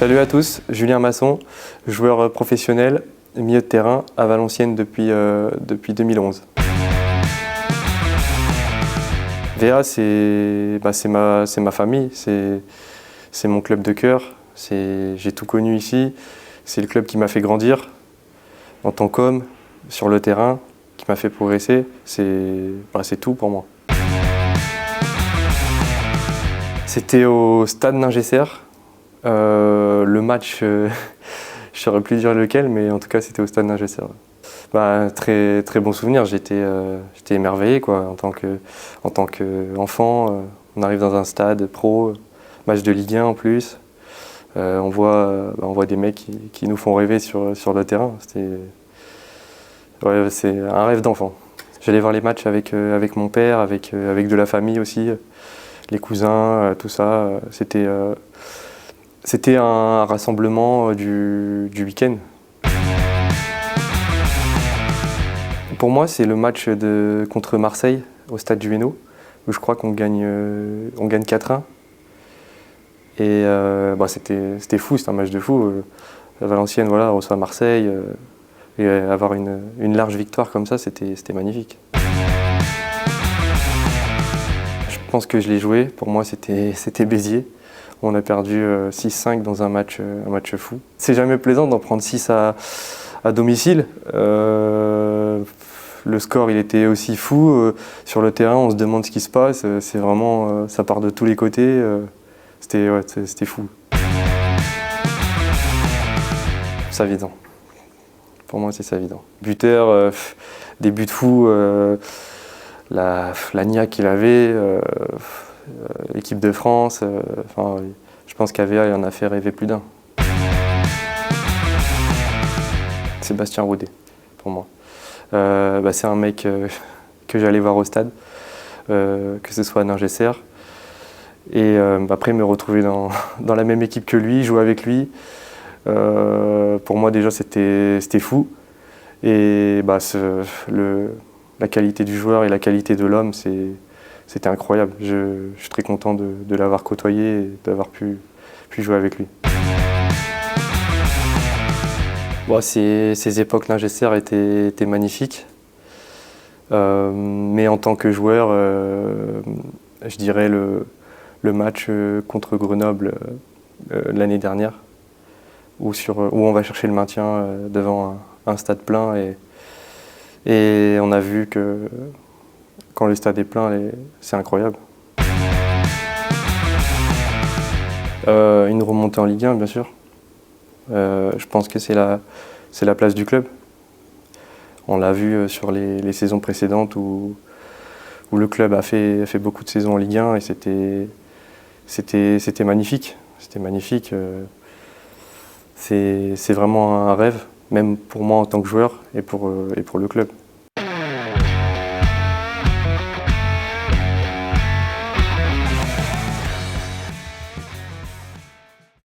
Salut à tous, Julien Masson, joueur professionnel, milieu de terrain à Valenciennes depuis 2011. VA, c'est ma famille, c'est mon club de cœur, j'ai tout connu ici, c'est le club qui m'a fait grandir en tant qu'homme, sur le terrain, qui m'a fait progresser, c'est tout pour moi. C'était au stade Ningesser. Le match, je ne saurais plus dire lequel, mais en tout cas c'était au stade Ningesser. Très bon souvenir, j'étais émerveillé quoi, en tant qu'enfant. On arrive dans un stade pro, match de Ligue 1 en plus. On voit des mecs qui nous font rêver sur le terrain. C'est un rêve d'enfant. J'allais voir les matchs avec mon père, avec de la famille aussi, les cousins, tout ça. C'était un rassemblement du week-end. Pour moi, c'est le match contre Marseille au stade du Hainaut, où je crois qu'on gagne 4-1. Et c'était fou, c'était un match de fou. Valenciennes reçoit Marseille, et avoir une large victoire comme ça, c'était magnifique. Je pense que je l'ai joué, pour moi c'était Béziers. On a perdu 6-5 dans un match fou. C'est jamais plaisant d'en prendre 6 à domicile. Le score il était aussi fou. Sur le terrain, on se demande ce qui se passe. C'est vraiment, ça part de tous les côtés. C'était fou. C'est évident. Pour moi, c'est évident. Buteur, des buts fous, la niaque qu'il avait, l'équipe de France. Je pense qu'AVA, il en a fait rêver plus d'un. Sébastien Roudet, pour moi. C'est un mec que j'allais voir au stade, que ce soit à Ningesser. Et après, me retrouver dans la même équipe que lui, jouer avec lui, pour moi déjà c'était fou. Et la qualité du joueur et la qualité de l'homme, c'était incroyable. Je suis très content de l'avoir côtoyé et d'avoir pu jouer avec lui. Ces époques Ningesser étaient magnifiques. Mais en tant que joueur, je dirais le match contre Grenoble l'année dernière, où on va chercher le maintien devant un stade plein. Et on a vu que quand le stade est plein, c'est incroyable. Une remontée en Ligue 1, bien sûr. Je pense que c'est la place du club. On l'a vu sur les saisons précédentes où le club a fait beaucoup de saisons en Ligue 1 et c'était magnifique. C'était magnifique. C'est vraiment un rêve, même pour moi en tant que joueur et pour le club.